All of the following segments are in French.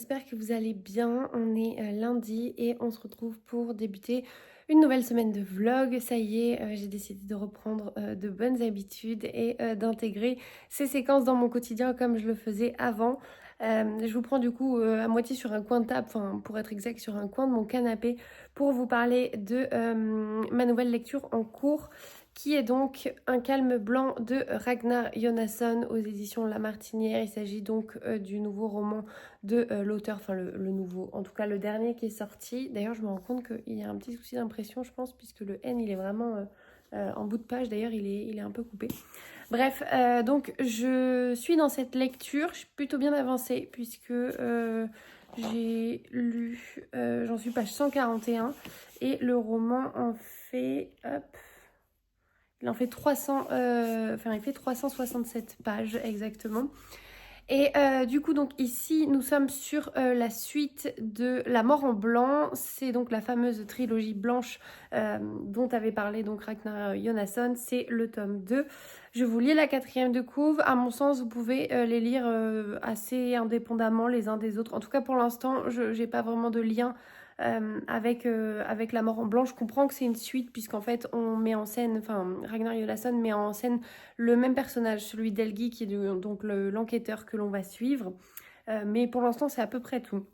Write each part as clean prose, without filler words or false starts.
j'espère que vous allez bien. On est lundi et on se retrouve pour débuter une nouvelle semaine de vlog. Ça y est, j'ai décidé de reprendre de bonnes habitudes et d'intégrer ces séquences dans mon quotidien comme je le faisais avant. Je vous prends du coup à moitié sur un coin de table, enfin pour être exact sur un coin de mon canapé pour vous parler de ma nouvelle lecture en cours qui est donc Un calme blanc de Ragnar Jonasson aux éditions La Martinière. Il s'agit donc du nouveau roman de l'auteur, enfin le nouveau, en tout cas le dernier qui est sorti. D'ailleurs, je me rends compte qu'il y a un petit souci d'impression, je pense, puisque le N, il est vraiment en bout de page. D'ailleurs, il est un peu coupé. Bref, donc je suis dans cette lecture, je suis plutôt bien avancée, puisque j'ai lu, j'en suis page 141, et le roman en fait, hop, il en fait 300, il fait 367 pages exactement. Et du coup, donc ici, nous sommes sur la suite de La Mort en Blanc. C'est donc la fameuse trilogie blanche dont avait parlé donc Ragnar Jonasson. C'est le tome 2. Je vous lis la quatrième de couve. À mon sens, vous pouvez les lire assez indépendamment les uns des autres. En tout cas, pour l'instant, je n'ai pas vraiment de lien avec La Mort en Blanc. Je comprends que c'est une suite puisqu'en fait, on met en scène, enfin, Ragnar Jonasson met en scène le même personnage, celui d'Helgi, qui est donc l'enquêteur que l'on va suivre. Mais pour l'instant, c'est à peu près tout.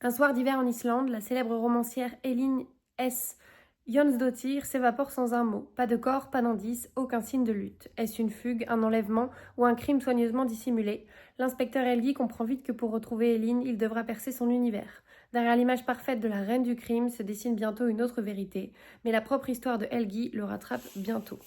Un soir d'hiver en Islande, la célèbre romancière Elín S. Jónsdóttir s'évapore sans un mot. Pas de corps, pas d'indice, aucun signe de lutte. Est-ce une fugue, un enlèvement ou un crime soigneusement dissimulé? L'inspecteur Helgi comprend vite que pour retrouver Elín, il devra percer son univers. Derrière l'image parfaite de la reine du crime se dessine bientôt une autre vérité, mais la propre histoire de Helgi le rattrape bientôt.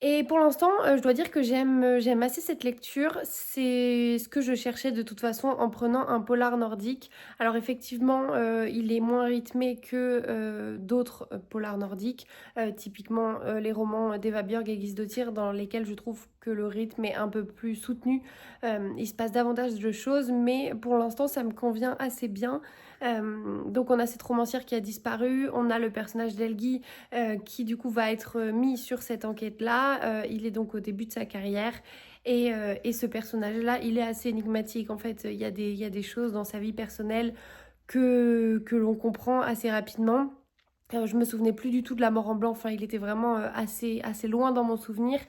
Et pour l'instant, je dois dire que j'aime assez cette lecture. C'est ce que je cherchais de toute façon en prenant un polar nordique. Alors effectivement, il est moins rythmé que d'autres polars nordiques, typiquement les romans d'Eva Björg et Gisdottir, dans lesquels je trouve que le rythme est un peu plus soutenu. Il se passe davantage de choses, mais pour l'instant, ça me convient assez bien. Donc on a cette romancière qui a disparu, on a le personnage d'Helgi qui du coup va être mis sur cette enquête-là. Il est donc au début de sa carrière et ce personnage-là, il est assez énigmatique. En fait, il y a des choses dans sa vie personnelle que l'on comprend assez rapidement. Je me souvenais plus du tout de La Mort en Blanc, enfin il était vraiment assez loin dans mon souvenir.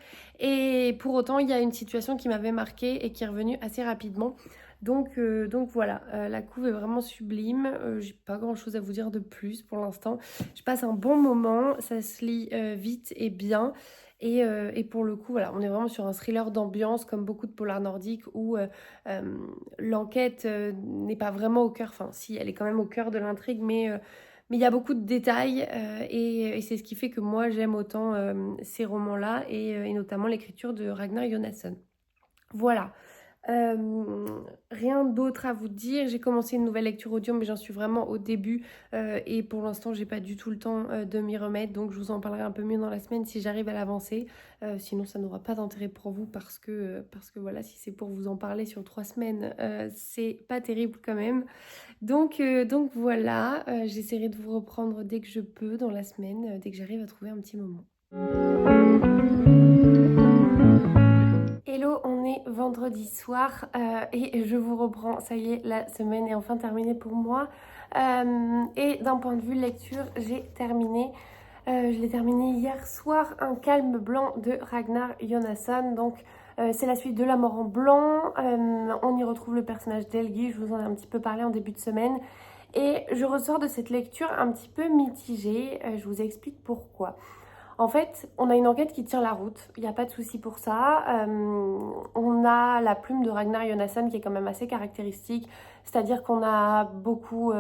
Et pour autant, il y a une situation qui m'avait marquée et qui est revenue assez rapidement. Donc voilà, la couve est vraiment sublime. J'ai pas grand chose à vous dire de plus pour l'instant. Je passe un bon moment, ça se lit vite et bien. Et pour le coup, voilà, on est vraiment sur un thriller d'ambiance comme beaucoup de polars nordiques où l'enquête n'est pas vraiment au cœur, enfin si, elle est quand même au cœur de l'intrigue, mais il y a beaucoup de détails et c'est ce qui fait que moi j'aime autant ces romans-là et notamment l'écriture de Ragnar Jonasson. Voilà. Rien d'autre à vous dire. J'ai commencé une nouvelle lecture audio, mais j'en suis vraiment au début et pour l'instant, j'ai pas du tout le temps de m'y remettre. Donc, je vous en parlerai un peu mieux dans la semaine si j'arrive à l'avancer. Sinon, ça n'aura pas d'intérêt pour vous parce que voilà, si c'est pour vous en parler sur 3 semaines, c'est pas terrible quand même. Donc voilà, j'essaierai de vous reprendre dès que je peux dans la semaine, dès que j'arrive à trouver un petit moment. Hello, on est vendredi soir et je vous reprends. Ça y est, la semaine est enfin terminée pour moi. Et d'un point de vue lecture, j'ai terminé. Je l'ai terminé hier soir, Un calme blanc de Ragnar Jonasson. Donc c'est la suite de La Mort en Blanc. On y retrouve le personnage d'Helgi, je vous en ai un petit peu parlé en début de semaine. Et je ressors de cette lecture un petit peu mitigée. Je vous explique pourquoi. En fait, on a une enquête qui tient la route, il n'y a pas de souci pour ça. On a la plume de Ragnar Jonasson qui est quand même assez caractéristique, c'est-à-dire qu'on a beaucoup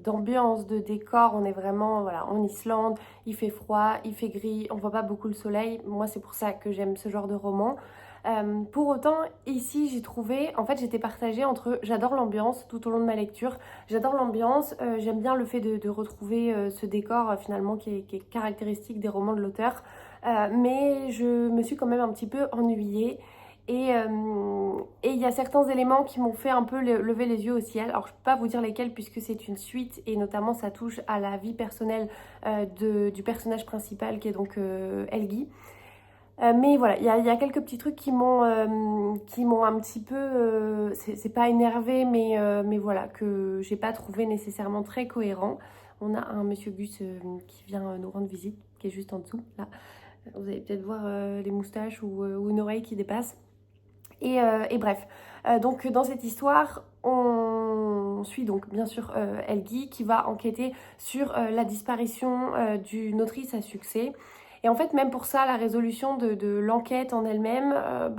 d'ambiance, de décor. On est vraiment voilà, en Islande, il fait froid, il fait gris, on voit pas beaucoup le soleil. Moi, c'est pour ça que j'aime ce genre de roman. Pour autant, ici, j'ai trouvé, en fait, j'étais partagée entre j'adore l'ambiance tout au long de ma lecture, j'adore l'ambiance, j'aime bien le fait de retrouver ce décor finalement qui est caractéristique des romans de l'auteur, mais je me suis quand même un petit peu ennuyée. Et il y a certains éléments qui m'ont fait un peu lever les yeux au ciel. Alors je ne peux pas vous dire lesquels puisque c'est une suite et notamment ça touche à la vie personnelle du personnage principal qui est donc Helgi. Mais voilà, il y a quelques petits trucs qui m'ont un petit peu, c'est pas énervé, mais voilà, que j'ai pas trouvé nécessairement très cohérent. On a un monsieur Gus qui vient nous rendre visite, qui est juste en dessous, là. Vous allez peut-être voir les moustaches ou une oreille qui dépasse. Et bref, donc dans cette histoire, on suit donc bien sûr Helgi qui va enquêter sur la disparition d'une autrice à succès. Et en fait, même pour ça, la résolution de l'enquête en elle-même,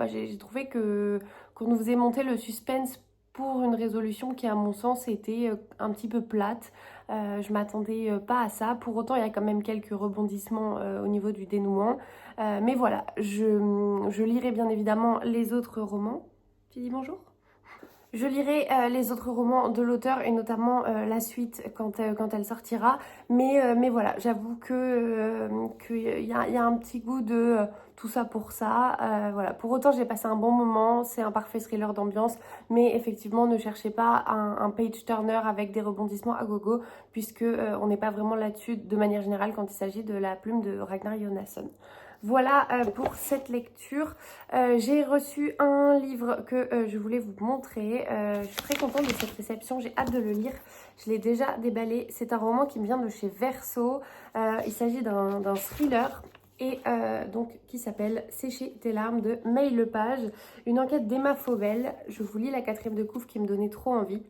j'ai trouvé qu'on nous faisait monter le suspense pour une résolution qui, à mon sens, était un petit peu plate. Je m'attendais pas à ça. Pour autant, il y a quand même quelques rebondissements au niveau du dénouement. Mais voilà, je lirai bien évidemment les autres romans. Tu dis bonjour? Je lirai les autres romans de l'auteur et notamment la suite quand elle sortira. Mais voilà, j'avoue qu'il y a un petit goût de tout ça pour ça. Voilà. Pour autant, j'ai passé un bon moment. C'est un parfait thriller d'ambiance. Mais effectivement, ne cherchez pas un page turner avec des rebondissements à gogo, puisque on n'est pas vraiment là-dessus de manière générale quand il s'agit de la plume de Ragnar Jonasson. Voilà pour cette lecture. J'ai reçu un livre que je voulais vous montrer. Je suis très contente de cette réception, j'ai hâte de le lire. Je l'ai déjà déballé. C'est un roman qui me vient de chez Verso. Il s'agit d'un thriller et donc qui s'appelle Sécher tes larmes de May Lepage. Une enquête d'Emma Fauvel. Je vous lis la 4e de couve qui me donnait trop envie.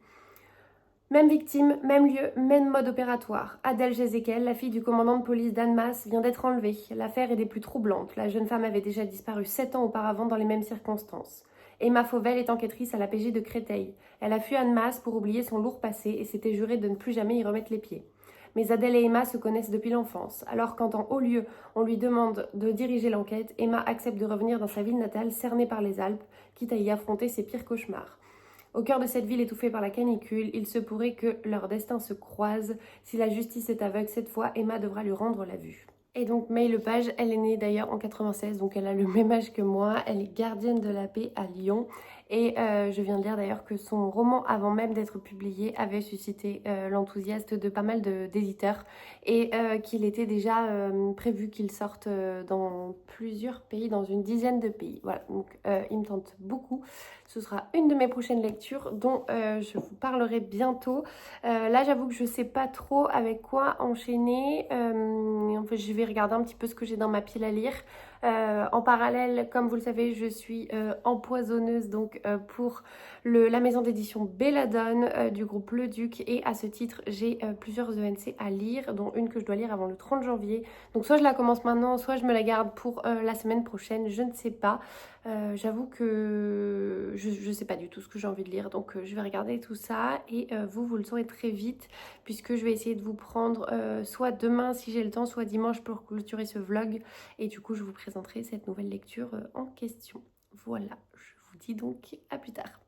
Même victime, même lieu, même mode opératoire. Adèle Jézékel, la fille du commandant de police d'Annemasse, vient d'être enlevée. L'affaire est des plus troublantes. La jeune femme avait déjà disparu 7 ans auparavant dans les mêmes circonstances. Emma Fauvel est enquêtrice à la PJ de Créteil. Elle a fui Annemasse pour oublier son lourd passé et s'était juré de ne plus jamais y remettre les pieds. Mais Adèle et Emma se connaissent depuis l'enfance. Alors quand en haut lieu, on lui demande de diriger l'enquête, Emma accepte de revenir dans sa ville natale cernée par les Alpes, quitte à y affronter ses pires cauchemars. Au cœur de cette ville étouffée par la canicule, il se pourrait que leurs destins se croisent. Si la justice est aveugle cette fois, Emma devra lui rendre la vue. Et donc May Lepage, elle est née d'ailleurs en 96, donc elle a le même âge que moi. Elle est gardienne de la paix à Lyon. Et je viens de lire d'ailleurs que son roman, avant même d'être publié, avait suscité l'enthousiasme de pas mal d'éditeurs et qu'il était déjà prévu qu'il sorte dans plusieurs pays, dans une dizaine de pays. Voilà, donc il me tente beaucoup. Ce sera une de mes prochaines lectures dont je vous parlerai bientôt. Là, j'avoue que je sais pas trop avec quoi enchaîner. En fait, je vais regarder un petit peu ce que j'ai dans ma pile à lire. En parallèle, comme vous le savez, je suis empoisonneuse donc pour la maison d'édition Belladone du groupe Le Duc, et à ce titre j'ai plusieurs ENC à lire, dont une que je dois lire avant le 30 janvier. Donc soit je la commence maintenant, soit je me la garde pour la semaine prochaine, je ne sais pas. J'avoue que je sais pas du tout ce que j'ai envie de lire, donc je vais regarder tout ça et vous le saurez très vite, puisque je vais essayer de vous prendre soit demain si j'ai le temps, soit dimanche pour clôturer ce vlog, et du coup je vous présenterai cette nouvelle lecture en question. Voilà, je vous dis donc à plus tard.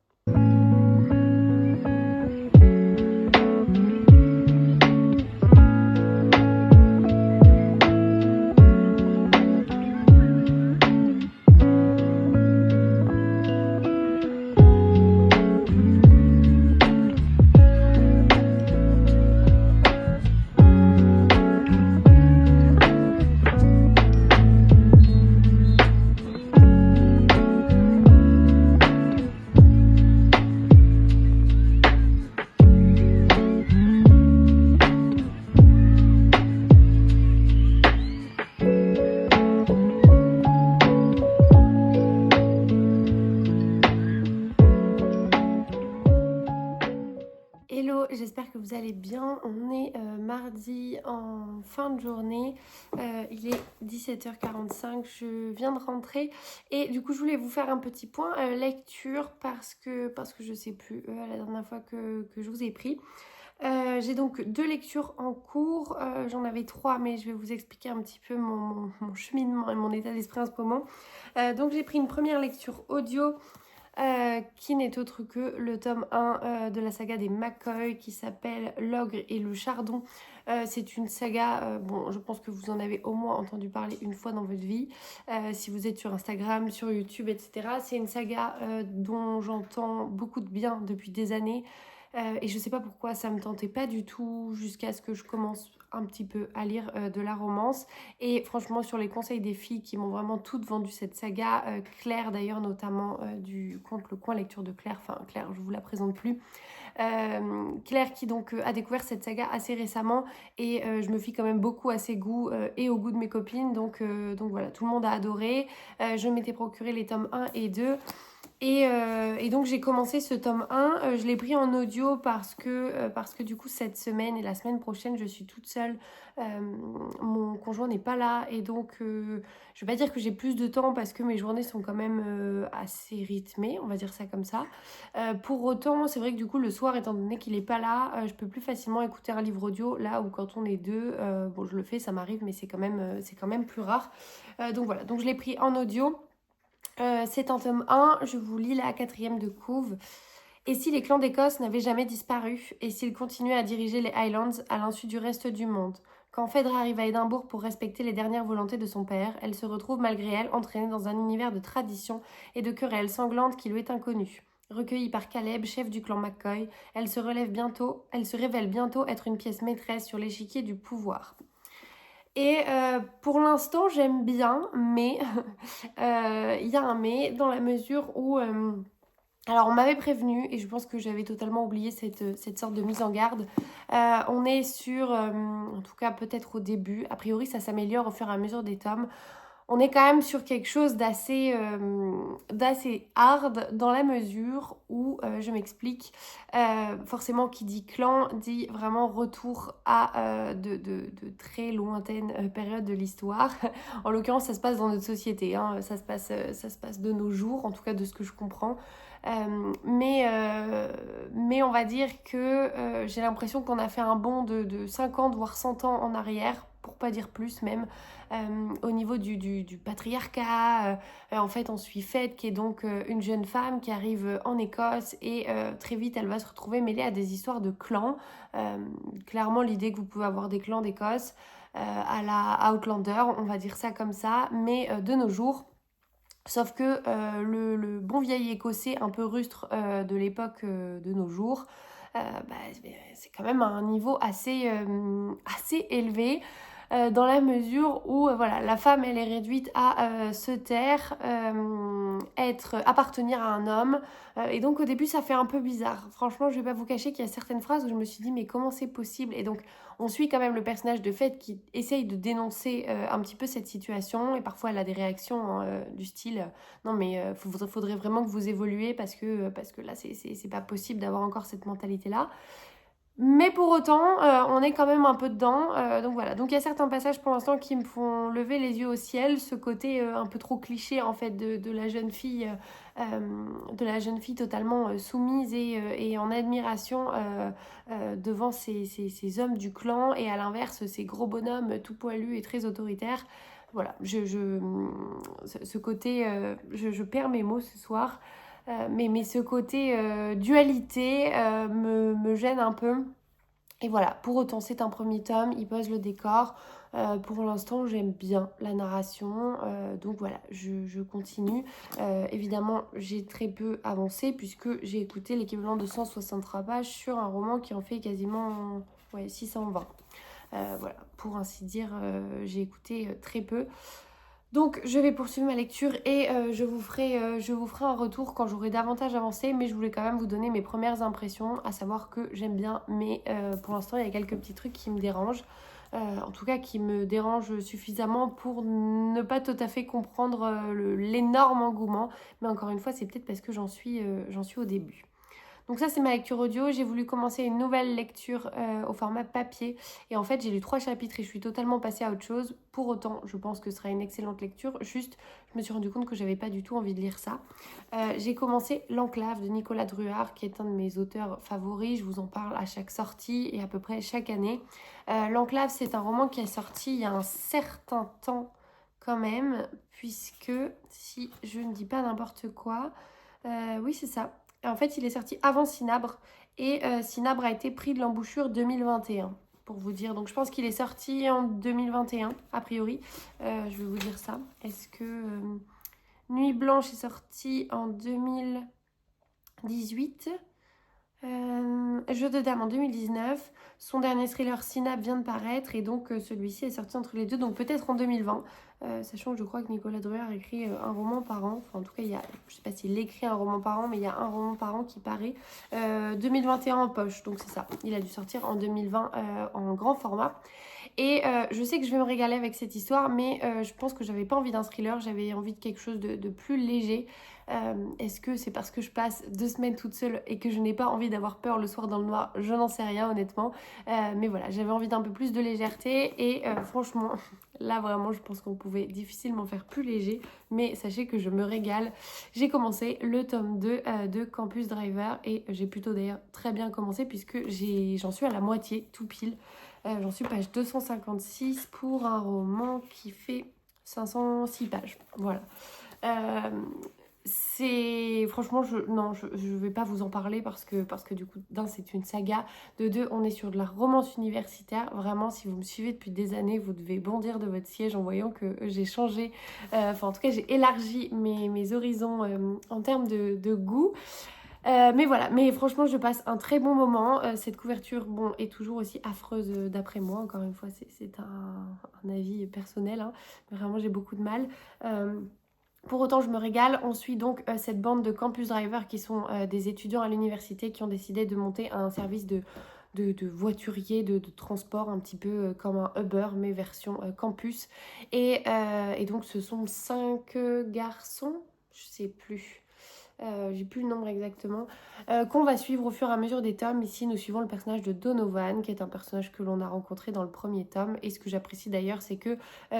Hello, j'espère que vous allez bien. On est mardi en fin de journée, il est 17h45, je viens de rentrer et du coup je voulais vous faire un petit point lecture parce que je sais plus la dernière fois que je vous ai pris. J'ai donc 2 lectures en cours, j'en avais 3 mais je vais vous expliquer un petit peu mon cheminement et mon état d'esprit en ce moment. Donc j'ai pris une première lecture audio qui n'est autre que le tome 1 de la saga des McCoy qui s'appelle L'Ogre et le Chardon. C'est une saga, bon je pense que vous en avez au moins entendu parler une fois dans votre vie, si vous êtes sur Instagram, sur YouTube, etc. C'est une saga dont j'entends beaucoup de bien depuis des années. Et je sais pas pourquoi ça me tentait pas du tout jusqu'à ce que je commence un petit peu à lire de la romance. Et franchement, sur les conseils des filles qui m'ont vraiment toutes vendu cette saga, Claire d'ailleurs notamment du conte Le Coin Lecture de Claire, enfin Claire je vous la présente plus, Claire qui donc a découvert cette saga assez récemment et je me fie quand même beaucoup à ses goûts et au goût de mes copines, donc voilà, tout le monde a adoré. Je m'étais procuré les tomes 1 et 2 et donc j'ai commencé ce tome 1, je l'ai pris en audio parce que du coup cette semaine et la semaine prochaine je suis toute seule, mon conjoint n'est pas là et donc je vais pas dire que j'ai plus de temps parce que mes journées sont quand même assez rythmées, on va dire ça comme ça. Pour autant c'est vrai que du coup le soir étant donné qu'il est pas là, je peux plus facilement écouter un livre audio là où quand on est deux, bon je le fais, ça m'arrive mais c'est quand même plus rare. Donc voilà, donc je l'ai pris en audio. C'est un tome 1, je vous lis la quatrième de couve. Et si les clans d'Écosse n'avaient jamais disparu, et s'ils continuaient à diriger les Highlands à l'insu du reste du monde? Quand Phaedra arrive à Édimbourg pour respecter les dernières volontés de son père, elle se retrouve malgré elle entraînée dans un univers de traditions et de querelles sanglantes qui lui est inconnu. Recueillie par Caleb, chef du clan McCoy, elle se révèle bientôt être une pièce maîtresse sur l'échiquier du pouvoir. Et pour l'instant, j'aime bien, mais il y a un mais dans la mesure où... alors, on m'avait prévenu, et je pense que j'avais totalement oublié cette sorte de mise en garde. On est sur, en tout cas peut-être au début, a priori ça s'améliore au fur et à mesure des tomes. On est quand même sur quelque chose d'assez hard dans la mesure où, je m'explique, forcément qui dit clan dit vraiment retour à de très lointaines périodes de l'histoire. En l'occurrence ça se passe dans notre société, hein. Ça se passe de nos jours, en tout cas de ce que je comprends. Mais on va dire que j'ai l'impression qu'on a fait un bond de 50 voire 100 ans en arrière, pour pas dire plus même, au niveau du patriarcat. En fait, on suit Fed, qui est donc une jeune femme qui arrive en Écosse et très vite, elle va se retrouver mêlée à des histoires de clans. Clairement, l'idée que vous pouvez avoir des clans d'Écosse à la Outlander, on va dire ça comme ça, mais de nos jours. Sauf que le bon vieil écossais un peu rustre de l'époque de nos jours, bah, c'est quand même un niveau assez élevé dans la mesure où voilà, la femme elle est réduite à se taire, appartenir à un homme et donc au début ça fait un peu bizarre. Franchement je vais pas vous cacher qu'il y a certaines phrases où je me suis dit mais comment c'est possible, et donc on suit quand même le personnage de Fed qui essaye de dénoncer un petit peu cette situation et parfois elle a des réactions du style non mais faudrait vraiment que vous évoluiez parce que là c'est pas possible d'avoir encore cette mentalité là. Mais pour autant, on est quand même un peu dedans. Donc voilà. Donc il y a certains passages pour l'instant qui me font lever les yeux au ciel. Ce côté un peu trop cliché en fait de la jeune fille, totalement soumise et en admiration devant ces hommes du clan, et à l'inverse ces gros bonhommes tout poilus et très autoritaires. Voilà. Ce côté, je perds mes mots ce soir. Mais ce côté dualité me gêne un peu. Et voilà, pour autant c'est un premier tome, il pose le décor. Pour l'instant j'aime bien la narration, donc voilà, je continue. Évidemment j'ai très peu avancé puisque j'ai écouté l'équivalent de 163 pages sur un roman qui en fait quasiment 620. Voilà, pour ainsi dire, j'ai écouté très peu. Donc je vais poursuivre ma lecture et je vous ferai un retour quand j'aurai davantage avancé, mais je voulais quand même vous donner mes premières impressions, à savoir que j'aime bien, mais pour l'instant il y a quelques petits trucs qui me dérangent, en tout cas qui me dérangent suffisamment pour ne pas tout à fait comprendre l'énorme engouement, mais encore une fois c'est peut-être parce que j'en suis au début. Donc ça c'est ma lecture audio, j'ai voulu commencer une nouvelle lecture au format papier et en fait j'ai lu 3 chapitres et je suis totalement passée à autre chose. Pour autant je pense que ce sera une excellente lecture, juste je me suis rendu compte que j'avais pas du tout envie de lire ça. J'ai commencé L'Enclave de Nicolas Druard qui est un de mes auteurs favoris, je vous en parle à chaque sortie et à peu près chaque année. L'Enclave c'est un roman qui est sorti il y a un certain temps quand même, puisque si je ne dis pas n'importe quoi, oui c'est ça. En fait, il est sorti avant Cinabre et Cinabre a été pris de l'embouchure 2021, pour vous dire. Donc, je pense qu'il est sorti en 2021, a priori. Je vais vous dire ça. Est-ce que Nuit Blanche est sorti en 2018 ? Jeu de dames en 2019. Son dernier thriller Synapse vient de paraître et donc celui-ci est sorti entre les deux, donc peut-être en 2020. Sachant que je crois que Nicolas Druer écrit un roman par an. Enfin, en tout cas, je sais pas s'il écrit un roman par an, mais il y a un roman par an qui paraît 2021 en poche. Donc c'est ça. Il a dû sortir en 2020 en grand format. Et je sais que je vais me régaler avec cette histoire, mais je pense que j'avais pas envie d'un thriller, j'avais envie de quelque chose de plus léger. Est-ce que c'est parce que je passe 2 semaines toute seule et que je n'ai pas envie d'avoir peur le soir dans le noir? Je n'en sais rien honnêtement. Mais voilà, j'avais envie d'un peu plus de légèreté et franchement, là vraiment, je pense qu'on pouvait difficilement faire plus léger. Mais sachez que je me régale. J'ai commencé le tome 2 de Campus Driver et j'ai plutôt d'ailleurs très bien commencé puisque j'en suis à la moitié, tout pile. J'en suis page 256 pour un roman qui fait 506 pages. Voilà. C'est franchement je vais pas vous en parler parce que du coup d'un c'est une saga, de deux on est sur de la romance universitaire. Vraiment, si vous me suivez depuis des années, vous devez bondir de votre siège en voyant que j'ai changé, enfin en tout cas j'ai élargi mes horizons en termes de goût. Mais voilà, mais franchement je passe un très bon moment. Cette couverture bon, est toujours aussi affreuse d'après moi, encore une fois c'est un avis personnel, hein. Mais vraiment j'ai beaucoup de mal. Pour autant, je me régale. On suit donc cette bande de campus drivers qui sont des étudiants à l'université qui ont décidé de monter un service de voiturier, de transport, un petit peu comme un Uber, mais version campus. Et donc, ce sont 5 garçons, je sais plus. J'ai plus le nombre exactement, qu'on va suivre au fur et à mesure des tomes. Ici, nous suivons le personnage de Donovan, qui est un personnage que l'on a rencontré dans le premier tome. Et ce que j'apprécie d'ailleurs, c'est que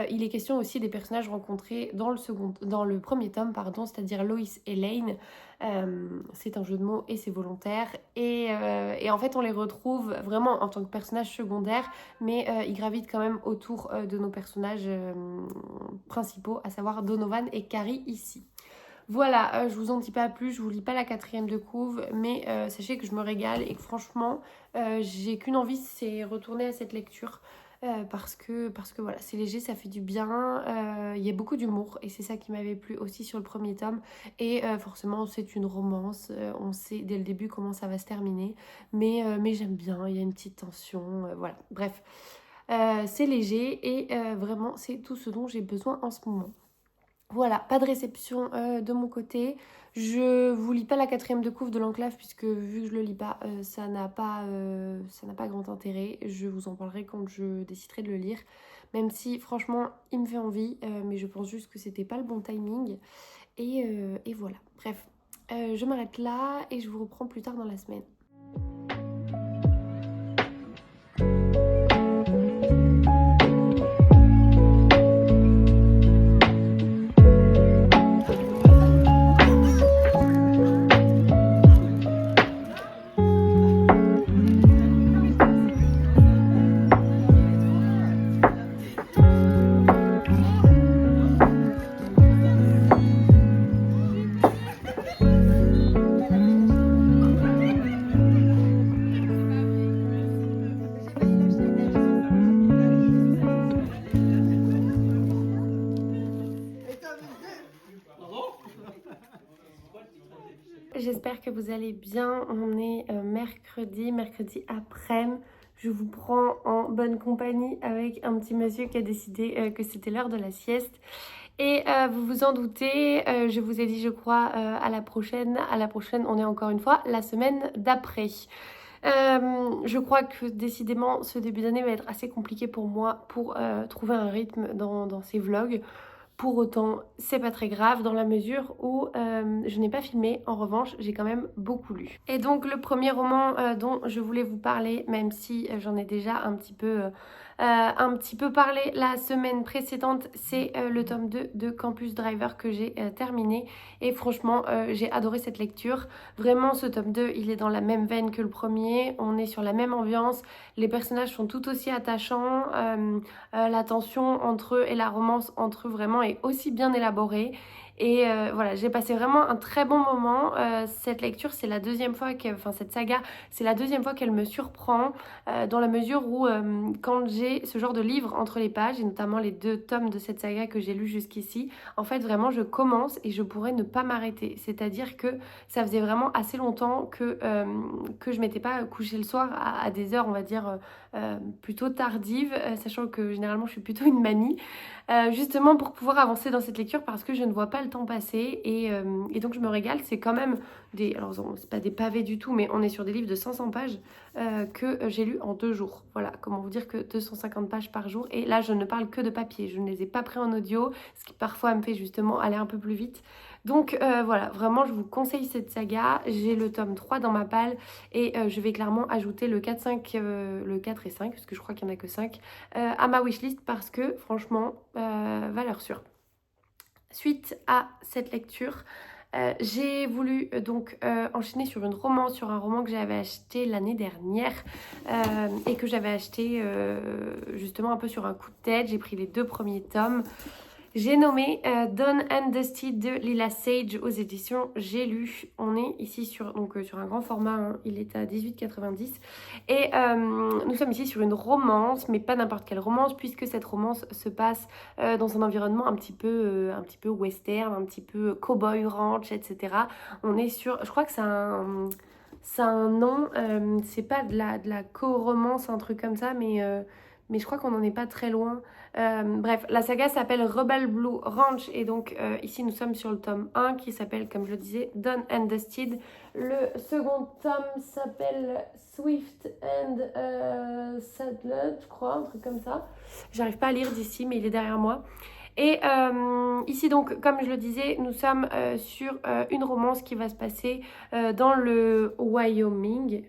il est question aussi des personnages rencontrés dans le premier tome, pardon, c'est-à-dire Lois et Lane. C'est un jeu de mots et c'est volontaire. Et en fait, on les retrouve vraiment en tant que personnages secondaires, mais ils gravitent quand même autour de nos personnages principaux, à savoir Donovan et Carrie ici. Voilà, je vous en dis pas plus, je vous lis pas la 4e de couve, mais sachez que je me régale et que franchement, j'ai qu'une envie, c'est retourner à cette lecture. Parce que voilà, c'est léger, ça fait du bien, il y a beaucoup d'humour et c'est ça qui m'avait plu aussi sur le premier tome. Et forcément, c'est une romance, on sait dès le début comment ça va se terminer, mais j'aime bien, il y a une petite tension, voilà. Bref, c'est léger et vraiment, c'est tout ce dont j'ai besoin en ce moment. Voilà, pas de réception de mon côté. Je vous lis pas la 4e de couve de l'enclave puisque vu que je le lis pas, ça n'a pas grand intérêt. Je vous en parlerai quand je déciderai de le lire. Même si franchement il me fait envie, mais je pense juste que c'était pas le bon timing. Et voilà, bref. Je m'arrête là et je vous reprends plus tard dans la semaine. J'espère que vous allez bien. On est mercredi après-midi. Je vous prends en bonne compagnie avec un petit monsieur qui a décidé que c'était l'heure de la sieste. Et vous vous en doutez, je vous ai dit je crois à la prochaine. À la prochaine, on est encore une fois la semaine d'après. Je crois que décidément ce début d'année va être assez compliqué pour moi pour trouver un rythme dans ces vlogs. Pour autant, c'est pas très grave dans la mesure où je n'ai pas filmé. En revanche, j'ai quand même beaucoup lu. Et donc le premier roman dont je voulais vous parler, même si j'en ai déjà un petit peu parlé la semaine précédente, c'est le tome 2 de Campus Driver que j'ai terminé. Et franchement, j'ai adoré cette lecture. Vraiment, ce tome 2, il est dans la même veine que le premier. On est sur la même ambiance. Les personnages sont tout aussi attachants. La tension entre eux et la romance entre eux vraiment est aussi bien élaborée. Et voilà, j'ai passé vraiment un très bon moment. Cette lecture, c'est la deuxième fois cette saga, c'est la deuxième fois qu'elle me surprend, dans la mesure où quand j'ai ce genre de livre entre les pages, et notamment les 2 tomes de cette saga que j'ai lus jusqu'ici, en fait vraiment je commence et je pourrais ne pas m'arrêter. C'est-à-dire que ça faisait vraiment assez longtemps que je m'étais pas couchée le soir à des heures, on va dire, plutôt tardives, sachant que généralement je suis plutôt une manie. Justement pour pouvoir avancer dans cette lecture parce que je ne vois pas le temps passer et donc je me régale. C'est quand même alors c'est pas des pavés du tout, mais on est sur des livres de 500 pages que j'ai lus en 2 jours. Voilà, comment vous dire que 250 pages par jour, et là je ne parle que de papier, je ne les ai pas pris en audio, ce qui parfois me fait justement aller un peu plus vite. Donc voilà, vraiment je vous conseille cette saga. J'ai le tome 3 dans ma palle et je vais clairement ajouter le 4, 5, le 4 et 5, parce que je crois qu'il n'y en a que 5, à ma wishlist parce que franchement, valeur sûre. Suite à cette lecture, j'ai voulu donc enchaîner sur un roman que j'avais acheté l'année dernière et que j'avais acheté justement un peu sur un coup de tête. J'ai pris les 2 premiers tomes. J'ai nommé Dawn and Dusty de Lila Sage aux éditions J'ai lu. On est ici sur un grand format, hein. Il est à 18,90 et nous sommes ici sur une romance, mais pas n'importe quelle romance, puisque cette romance se passe dans un environnement un petit peu western, un petit peu cowboy ranch, etc. On est sur, je crois que c'est un nom, c'est pas de la co-romance, un truc comme ça, mais je crois qu'on n'en est pas très loin. Bref, la saga s'appelle Rebel Blue Ranch et donc ici nous sommes sur le tome 1 qui s'appelle, comme je le disais, Dawn and Dusted. Le second tome s'appelle Swift and Saddled, je crois, un truc comme ça. J'arrive pas à lire d'ici, mais il est derrière moi. Et ici donc, comme je le disais, nous sommes sur une romance qui va se passer dans le Wyoming.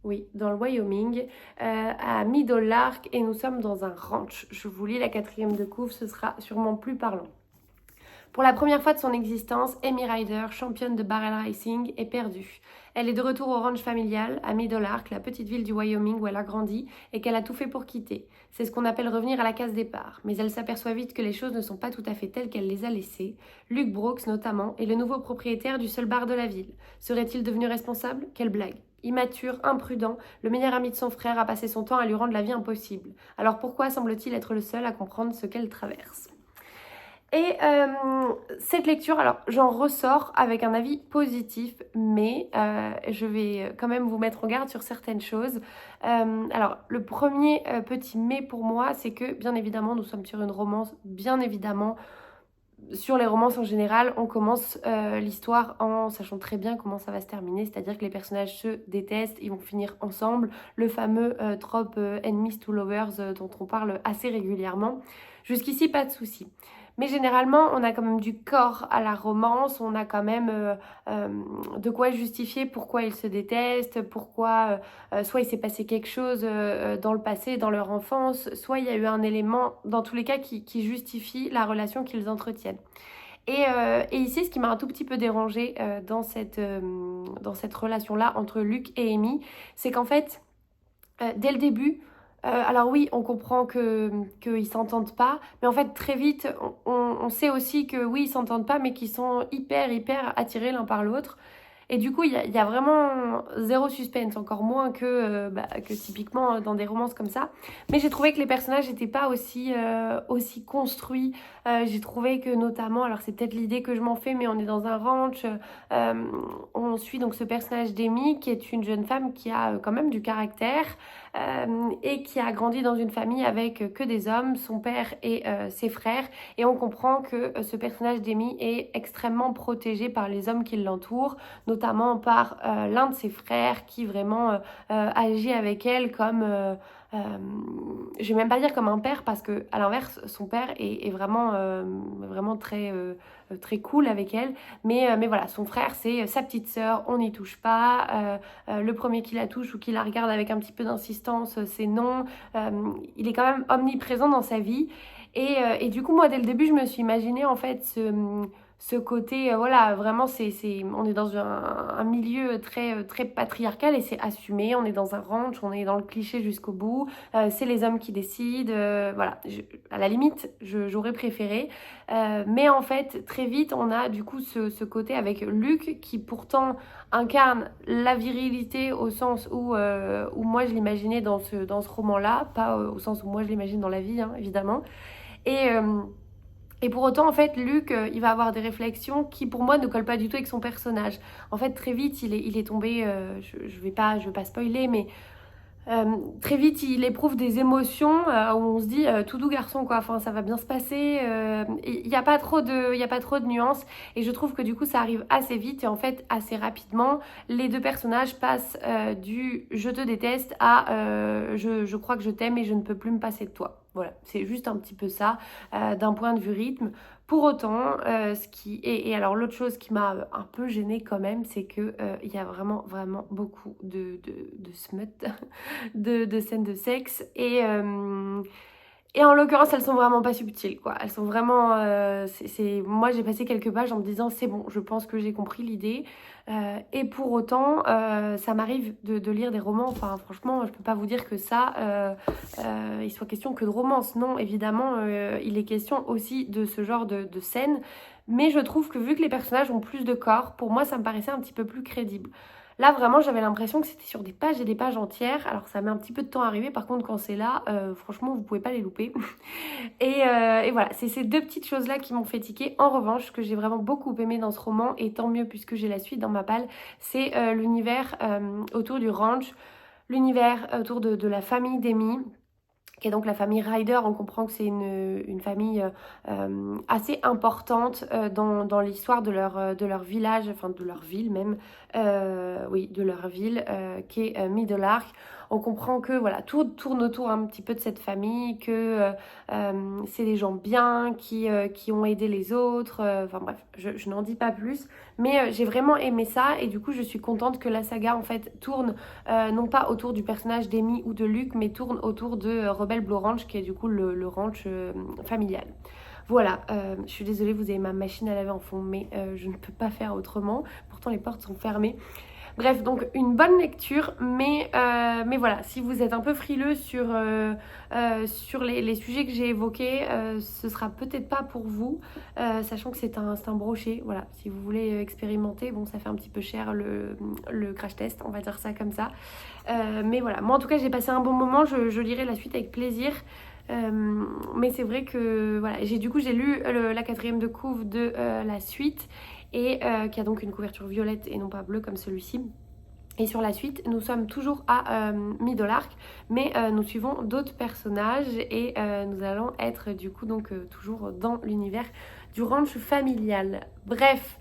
Oui, dans le Wyoming, à Middle Lark, et nous sommes dans un ranch. Je vous lis la 4e de couve, ce sera sûrement plus parlant. Pour la première fois de son existence, Amy Ryder, championne de barrel racing, est perdue. Elle est de retour au ranch familial, à Middle Lark, la petite ville du Wyoming où elle a grandi et qu'elle a tout fait pour quitter. C'est ce qu'on appelle revenir à la case départ. Mais elle s'aperçoit vite que les choses ne sont pas tout à fait telles qu'elle les a laissées. Luke Brooks, notamment, est le nouveau propriétaire du seul bar de la ville. Serait-il devenu responsable? Quelle blague! Immature, imprudent, le meilleur ami de son frère a passé son temps à lui rendre la vie impossible. Alors pourquoi semble-t-il être le seul à comprendre ce qu'elle traverse? Et cette lecture, alors j'en ressors avec un avis positif, mais je vais quand même vous mettre en garde sur certaines choses. Alors le premier petit mais pour moi, c'est que bien évidemment nous sommes sur une romance, bien évidemment. Sur les romances en général, on commence l'histoire en sachant très bien comment ça va se terminer, c'est-à-dire que les personnages se détestent, ils vont finir ensemble, le fameux trope enemies to lovers dont on parle assez régulièrement. Jusqu'ici, pas de souci. Mais généralement, on a quand même du corps à la romance, on a quand même de quoi justifier pourquoi ils se détestent, pourquoi soit il s'est passé quelque chose dans le passé, dans leur enfance, soit il y a eu un élément, dans tous les cas, qui justifie la relation qu'ils entretiennent. Et ici, ce qui m'a un tout petit peu dérangée dans cette relation-là entre Luke et Amy, c'est qu'en fait, dès le début, alors oui, on comprend qu'ils s'entendent pas, mais en fait très vite, on sait aussi que oui, ils s'entendent pas, mais qu'ils sont hyper attirés l'un par l'autre. Et du coup, il y a vraiment zéro suspense, encore moins que typiquement dans des romances comme ça. Mais j'ai trouvé que les personnages n'étaient pas aussi construits. J'ai trouvé que notamment, alors c'est peut-être l'idée que je m'en fais, mais on est dans un ranch. On suit donc ce personnage d'Amy, qui est une jeune femme qui a quand même du caractère et qui a grandi dans une famille avec que des hommes, son père et ses frères. Et on comprend que ce personnage d'Amy est extrêmement protégé par les hommes qui l'entourent, notamment par l'un de ses frères qui vraiment agit avec elle comme, je vais même pas dire comme un père, parce que à l'inverse, son père est vraiment très cool avec elle, mais voilà, son frère c'est sa petite sœur, on n'y touche pas, le premier qui la touche ou qui la regarde avec un petit peu d'insistance, c'est non. Il est quand même omniprésent dans sa vie, et du coup moi dès le début je me suis imaginé en fait ce côté, voilà, vraiment, on est dans un milieu très patriarcal et c'est assumé. On est dans un ranch, on est dans le cliché jusqu'au bout. C'est les hommes qui décident. Voilà, à la limite, j'aurais préféré. Mais en fait, très vite, on a du coup ce côté avec Luc qui pourtant incarne la virilité au sens où moi je l'imaginais dans ce roman-là, pas au sens où moi je l'imagine dans la vie, hein, évidemment. Et, euh, et pour autant, en fait, Luc, il va avoir des réflexions qui, pour moi, ne collent pas du tout avec son personnage. En fait, très vite, il est tombé, je vais pas spoiler, mais euh, très vite, il éprouve des émotions où on se dit tout doux garçon quoi. Enfin, ça va bien se passer. Il n'y a pas trop de, il y a pas trop de nuances. Et je trouve que du coup, ça arrive assez vite et en fait assez rapidement. Les deux personnages passent du je te déteste à je crois que je t'aime et je ne peux plus me passer de toi. Voilà, c'est juste un petit peu ça d'un point de vue rythme. Pour autant, et alors l'autre chose qui m'a un peu gênée quand même, c'est que il y a vraiment beaucoup de smut de scènes de sexe. Et en l'occurrence, elles sont vraiment pas subtiles, quoi. Elles sont vraiment... Moi, j'ai passé quelques pages en me disant, c'est bon, je pense que j'ai compris l'idée. Et pour autant, ça m'arrive de lire des romans. Enfin, franchement, je peux pas vous dire que ça, il soit question que de romance. Non, évidemment, il est question aussi de ce genre de scène. Mais je trouve que vu que les personnages ont plus de corps, pour moi, ça me paraissait un petit peu plus crédible. Là, vraiment, j'avais l'impression que c'était sur des pages et des pages entières. Alors, ça met un petit peu de temps à arriver. Par contre, quand c'est là, franchement, vous pouvez pas les louper. Et voilà, c'est ces deux petites choses-là qui m'ont fait tiquer. En revanche, ce que j'ai vraiment beaucoup aimé dans ce roman, et tant mieux puisque j'ai la suite dans ma palle, c'est l'univers autour du ranch, l'univers autour de la famille d'Amy qui est donc la famille Ryder. On comprend que c'est une famille assez importante dans l'histoire de leur village, enfin de leur ville même, oui, de leur ville, qui est Middleark. On comprend que voilà, tout tourne autour un petit peu de cette famille, que c'est des gens bien, qui ont aidé les autres. Enfin bref, je n'en dis pas plus. Mais j'ai vraiment aimé ça et du coup je suis contente que la saga en fait tourne non pas autour du personnage d'Amy ou de Luc, mais tourne autour de Rebel Blue Ranch, qui est du coup le ranch familial. Voilà, je suis désolée, vous avez ma machine à laver en fond, mais je ne peux pas faire autrement. Pourtant, les portes sont fermées. Bref, donc une bonne lecture, mais voilà, si vous êtes un peu frileux sur les sujets que j'ai évoqués, ce sera peut-être pas pour vous, sachant que c'est un brochet. Voilà, si vous voulez expérimenter, bon, ça fait un petit peu cher le crash test, on va dire ça comme ça. Mais voilà, moi en tout cas, j'ai passé un bon moment, je lirai la suite avec plaisir. Mais c'est vrai que voilà, du coup j'ai lu la quatrième de couve de la suite et qui a donc une couverture violette et non pas bleue comme celui-ci. Et sur la suite, nous sommes toujours à Middleark, mais nous suivons d'autres personnages et nous allons être du coup donc toujours dans l'univers du ranch familial. Bref,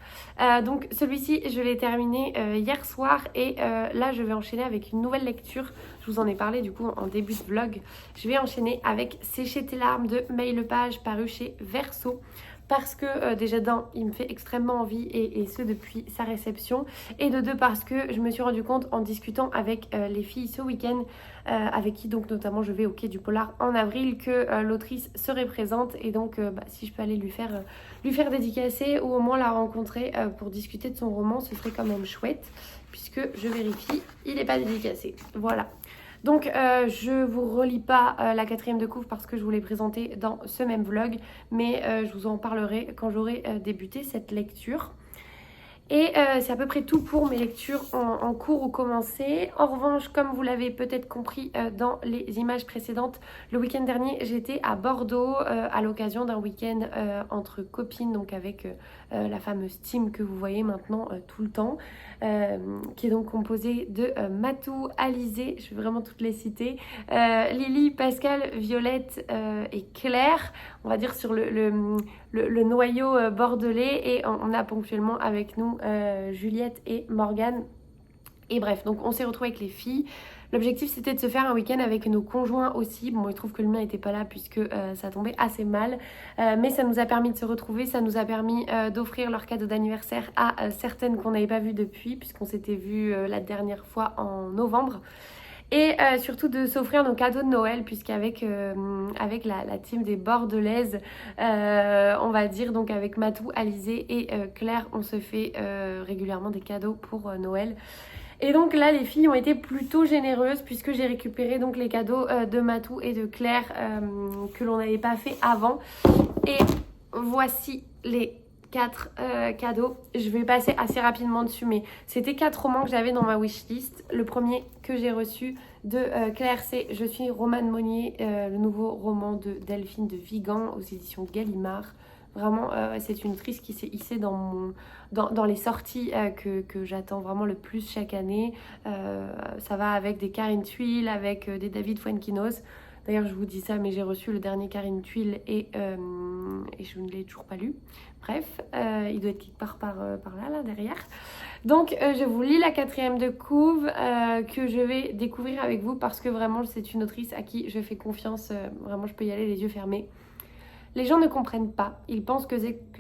donc celui-ci je l'ai terminé hier soir et là je vais enchaîner avec une nouvelle lecture. Je vous en ai parlé du coup en début de vlog. Je vais enchaîner avec Sécher tes larmes de May Lepage paru chez Verso. Parce que déjà d'un, il me fait extrêmement envie et ce depuis sa réception. Et de deux, parce que je me suis rendu compte en discutant avec les filles ce week-end, avec qui donc notamment je vais au Quai du Polar en avril, que l'autrice serait présente. Et donc si je peux aller lui faire dédicacer ou au moins la rencontrer pour discuter de son roman, ce serait quand même chouette. Puisque je vérifie, il n'est pas dédicacé. Voilà. Donc je vous relis pas la quatrième de couve parce que je vous l'ai présentée dans ce même vlog, mais je vous en parlerai quand j'aurai débuté cette lecture. Et c'est à peu près tout pour mes lectures en cours ou commencées. En revanche, comme vous l'avez peut-être compris dans les images précédentes, le week-end dernier, j'étais à Bordeaux à l'occasion d'un week-end entre copines, donc avec la fameuse team que vous voyez maintenant tout le temps, qui est donc composée de Matou, Alizé, je vais vraiment toutes les citer, Lily, Pascal, Violette et Claire, on va dire sur le noyau bordelais, et on a ponctuellement avec nous Juliette et Morgane. Et bref, donc on s'est retrouvés avec les filles. L'objectif c'était de se faire un week-end avec nos conjoints aussi. Bon, il trouve que le mien n'était pas là puisque ça tombait assez mal. Mais ça nous a permis de se retrouver, ça nous a permis d'offrir leur cadeau d'anniversaire à certaines qu'on n'avait pas vues depuis, puisqu'on s'était vues la dernière fois en novembre. et surtout de s'offrir nos cadeaux de Noël, puisqu'avec avec la team des Bordelaises, on va dire, donc avec Matou, Alizé et Claire, on se fait régulièrement des cadeaux pour Noël. Et donc là, les filles ont été plutôt généreuses puisque j'ai récupéré donc les cadeaux de Matou et de Claire que l'on n'avait pas fait avant. Et voici les 4 cadeaux. Je vais passer assez rapidement dessus, mais c'était 4 romans que j'avais dans ma wishlist. Le premier que j'ai reçu de Claire, c'est Je suis Romane Monnier, le nouveau roman de Delphine de Vigan aux éditions Gallimard. Vraiment, c'est une autrice qui s'est hissée dans les sorties que j'attends vraiment le plus chaque année. Ça va avec des Karine Thuil, avec des David Fuenquinos. D'ailleurs, je vous dis ça, mais j'ai reçu le dernier Karine Thuil et je ne l'ai toujours pas lu. Bref, il doit être quelque part par là, derrière. Donc, je vous lis la 4e de couve que je vais découvrir avec vous parce que vraiment, c'est une autrice à qui je fais confiance. Vraiment, je peux y aller les yeux fermés. Les gens ne comprennent pas, ils pensent que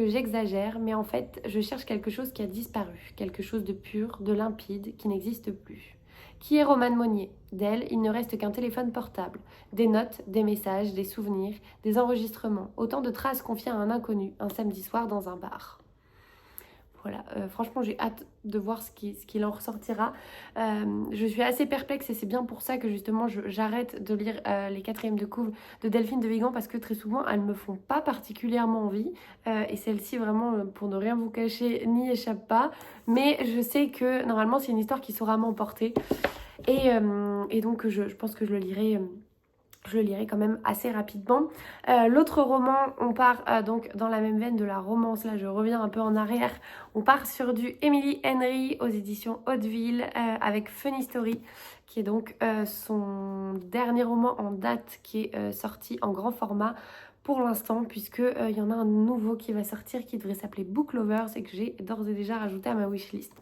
j'exagère, mais en fait, je cherche quelque chose qui a disparu, quelque chose de pur, de limpide, qui n'existe plus. Qui est Romane Monnier? D'elle, il ne reste qu'un téléphone portable, des notes, des messages, des souvenirs, des enregistrements, autant de traces confiées à un inconnu, un samedi soir dans un bar. Voilà, franchement, j'ai hâte de voir ce qu'il en ressortira. Je suis assez perplexe et c'est bien pour ça que justement j'arrête de lire les 4e de couve de Delphine de Vigan parce que très souvent elles me font pas particulièrement envie et celle-ci vraiment pour ne rien vous cacher n'y échappe pas. Mais je sais que normalement c'est une histoire qui saura m'emporter et donc je pense que je le lirai. Je le lirai quand même assez rapidement. L'autre roman, on part donc dans la même veine de la romance. Là, je reviens un peu en arrière. On part sur du Emily Henry aux éditions Hauteville avec Funny Story, qui est donc son dernier roman en date qui est sorti en grand format pour l'instant, puisque il y en a un nouveau qui va sortir qui devrait s'appeler Book Lovers et que j'ai d'ores et déjà rajouté à ma wishlist.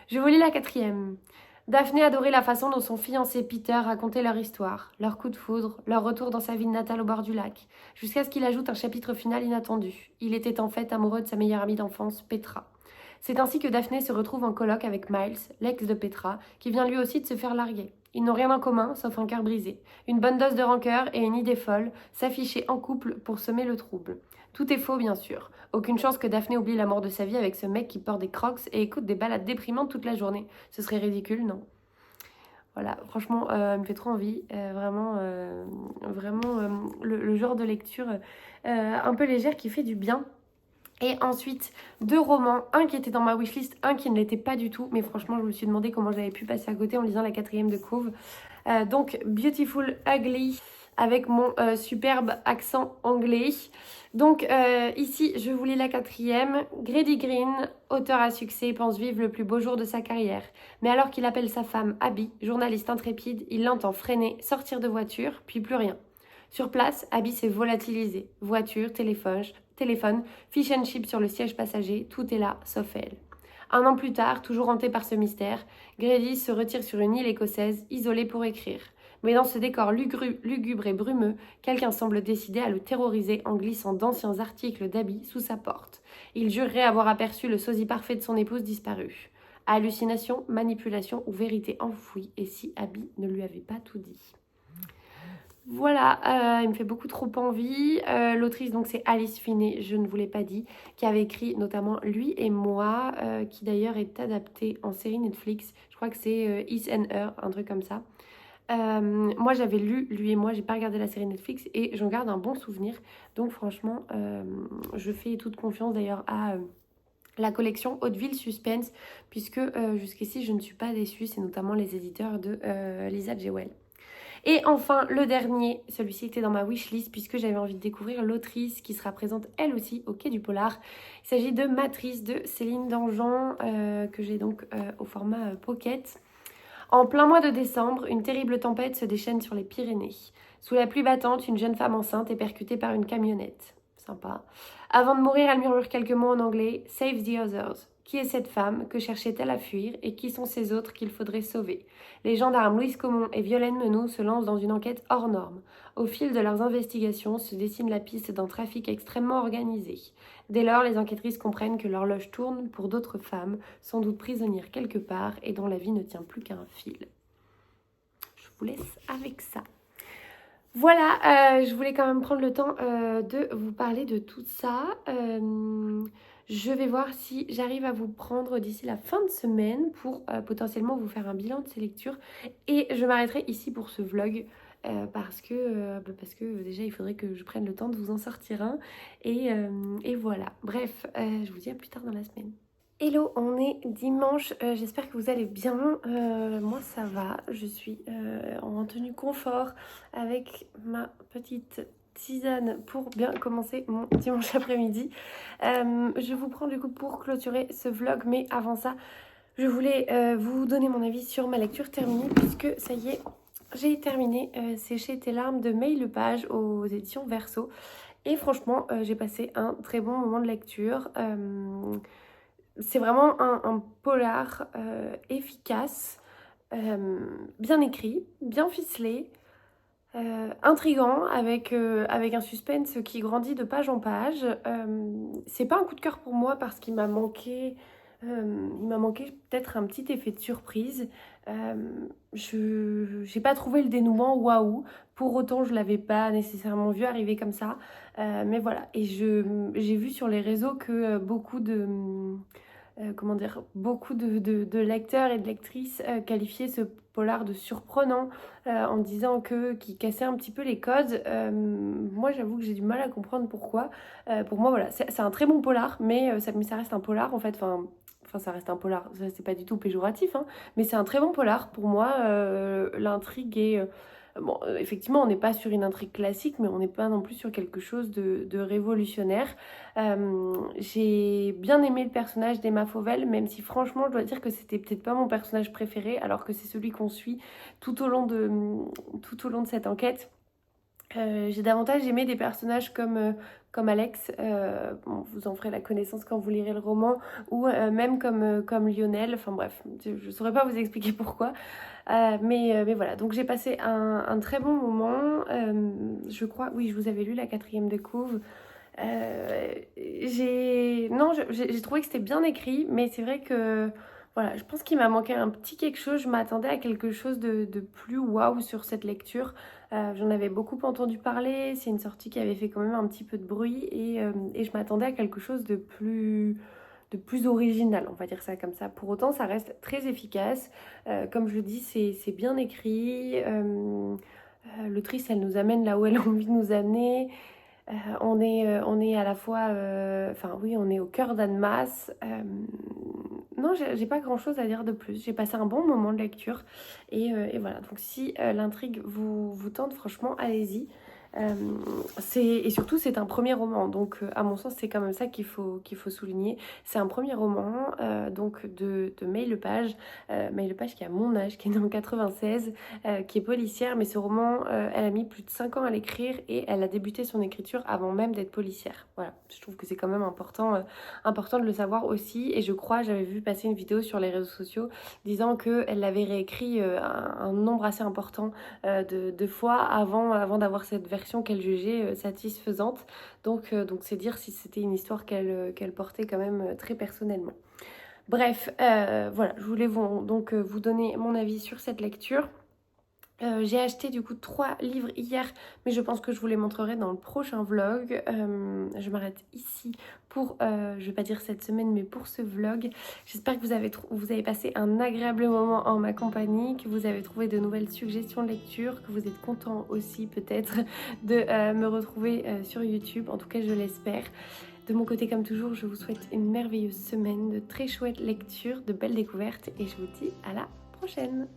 Je vous lis la 4e. Daphné adorait la façon dont son fiancé Peter racontait leur histoire, leur coup de foudre, leur retour dans sa ville natale au bord du lac, jusqu'à ce qu'il ajoute un chapitre final inattendu. Il était en fait amoureux de sa meilleure amie d'enfance, Petra. C'est ainsi que Daphné se retrouve en colloque avec Miles, l'ex de Petra, qui vient lui aussi de se faire larguer. Ils n'ont rien en commun, sauf un cœur brisé, une bonne dose de rancœur et une idée folle, s'afficher en couple pour semer le trouble. Tout est faux, bien sûr. Aucune chance que Daphné oublie la mort de sa vie avec ce mec qui porte des crocs et écoute des balades déprimantes toute la journée. Ce serait ridicule, non? Voilà, franchement, elle me fait trop envie. Vraiment, le genre de lecture un peu légère qui fait du bien. Et ensuite, 2 romans, un qui était dans ma wishlist, un qui ne l'était pas du tout. Mais franchement, je me suis demandé comment j'avais pu passer à côté en lisant la 4e de couve. Donc, Beautiful Ugly, avec mon superbe accent anglais. Donc ici, je vous lis la 4e. Grady Green, auteur à succès, pense vivre le plus beau jour de sa carrière. Mais alors qu'il appelle sa femme Abby, journaliste intrépide, il l'entend freiner, sortir de voiture, puis plus rien. Sur place, Abby s'est volatilisée. Voiture, téléphone, fish and chip sur le siège passager, tout est là, sauf elle. Un an plus tard, toujours hanté par ce mystère, Grady se retire sur une île écossaise, isolée pour écrire. Mais dans ce décor lugubre et brumeux, quelqu'un semble décidé à le terroriser en glissant d'anciens articles d'Abby sous sa porte. Il jurerait avoir aperçu le sosie parfait de son épouse disparue. Hallucination, manipulation ou vérité enfouie, et si Abby ne lui avait pas tout dit? Voilà, il me fait beaucoup trop envie. L'autrice, donc, c'est Alice Finney, je ne vous l'ai pas dit, qui avait écrit notamment Lui et moi, qui d'ailleurs est adapté en série Netflix. Je crois que c'est Is and Her, un truc comme ça. Moi, j'avais lu Lui et moi, j'ai pas regardé la série Netflix et j'en garde un bon souvenir. Donc, franchement, je fais toute confiance d'ailleurs à la collection Hauteville Suspense, puisque jusqu'ici, je ne suis pas déçue. C'est notamment les éditeurs de Lisa Jewell. Et enfin, le dernier, celui-ci était dans ma wishlist puisque j'avais envie de découvrir l'autrice qui sera présente elle aussi au Quai du Polar. Il s'agit de Matrice de Céline Dangean, que j'ai donc au format pocket. En plein mois de décembre, une terrible tempête se déchaîne sur les Pyrénées. Sous la pluie battante, une jeune femme enceinte est percutée par une camionnette. Sympa. Avant de mourir, elle murmure quelques mots en anglais. Save the others. Qui est cette femme? Que cherchait-elle à fuir? Et qui sont ces autres qu'il faudrait sauver? Les gendarmes Louise Comon et Violaine Menou se lancent dans une enquête hors norme. Au fil de leurs investigations se dessine la piste d'un trafic extrêmement organisé. Dès lors, les enquêtrices comprennent que l'horloge tourne pour d'autres femmes, sans doute prisonnières quelque part et dont la vie ne tient plus qu'à un fil. vous laisse avec ça. Voilà, je voulais quand même prendre le temps de vous parler de tout ça. Je vais voir si j'arrive à vous prendre d'ici la fin de semaine pour potentiellement vous faire un bilan de ces lectures. Et je m'arrêterai ici pour ce vlog parce que déjà il faudrait que je prenne le temps de vous en sortir un. Et voilà, bref, je vous dis à plus tard dans la semaine. Hello, on est dimanche, j'espère que vous allez bien. Moi ça va, je suis en tenue confort avec ma petite tisane pour bien commencer mon dimanche après-midi. Je vous prends du coup pour clôturer ce vlog, mais avant ça, je voulais vous donner mon avis sur ma lecture terminée puisque ça y est, j'ai terminé Sécher tes larmes de May Lepage aux éditions Verso. Et franchement, j'ai passé un très bon moment de lecture. C'est vraiment un polar efficace, bien écrit, bien ficelé, intriguant, avec un suspense qui grandit de page en page. C'est pas un coup de cœur pour moi parce qu'il m'a manqué, peut-être un petit effet de surprise. Je n'ai pas trouvé le dénouement waouh. Pour autant, je l'avais pas nécessairement vu arriver comme ça. Mais voilà, et j'ai vu sur les réseaux que beaucoup de beaucoup de lecteurs et de lectrices qualifiaient ce polar de surprenant en disant qu'il cassait un petit peu les codes. Moi, j'avoue que j'ai du mal à comprendre pourquoi. Pour moi, voilà, c'est un très bon polar, mais ça reste un polar en fait. Enfin, ça reste un polar, c'est pas du tout péjoratif, hein, mais c'est un très bon polar. Pour moi, l'intrigue est... Bon, effectivement, on n'est pas sur une intrigue classique, mais on n'est pas non plus sur quelque chose de révolutionnaire. J'ai bien aimé le personnage d'Emma Fauvel, même si franchement, je dois dire que c'était peut-être pas mon personnage préféré, alors que c'est celui qu'on suit tout au long de cette enquête. J'ai davantage aimé des personnages comme Alex, bon, vous en ferez la connaissance quand vous lirez le roman, ou même comme Lionel, enfin bref, je ne saurais pas vous expliquer pourquoi, mais voilà, donc j'ai passé un très bon moment, je crois, oui, je vous avais lu la 4e de couve. J'ai trouvé que c'était bien écrit, mais c'est vrai que voilà, je pense qu'il m'a manqué un petit quelque chose. Je m'attendais à quelque chose de plus waouh sur cette lecture. J'en avais beaucoup entendu parler. C'est une sortie qui avait fait quand même un petit peu de bruit et je m'attendais à quelque chose de plus original, on va dire ça comme ça. Pour autant, ça reste très efficace. Comme je le dis, c'est bien écrit. L'autrice, elle nous amène là où elle a envie de nous amener. On est à la fois, enfin oui, on est au cœur d'Annemasse. Non, j'ai pas grand chose à dire de plus. J'ai passé un bon moment de lecture et voilà. Donc si l'intrigue vous tente, franchement, allez-y. Et surtout, c'est un premier roman, donc à mon sens, c'est quand même ça qu'il faut souligner. C'est un premier roman donc de May Lepage, May Lepage qui a mon âge, qui est née en 96, qui est policière, mais ce roman, elle a mis plus de 5 ans à l'écrire et elle a débuté son écriture avant même d'être policière. Voilà, je trouve que c'est quand même important de le savoir aussi. Et je crois, j'avais vu passer une vidéo sur les réseaux sociaux disant qu'elle l'avait réécrit un nombre assez important de fois avant d'avoir cette version qu'elle jugeait satisfaisante. Donc c'est dire si c'était une histoire qu'elle portait quand même très personnellement. Bref, voilà, je voulais vous donner mon avis sur cette lecture. J'ai acheté du coup 3 livres hier, mais je pense que je vous les montrerai dans le prochain vlog. Je m'arrête ici pour, je vais pas dire cette semaine, mais pour ce vlog. J'espère que vous avez passé un agréable moment en ma compagnie, que vous avez trouvé de nouvelles suggestions de lecture, que vous êtes content aussi peut-être de me retrouver sur YouTube. En tout cas, je l'espère. De mon côté, comme toujours, je vous souhaite une merveilleuse semaine, de très chouettes lectures, de belles découvertes et je vous dis à la prochaine.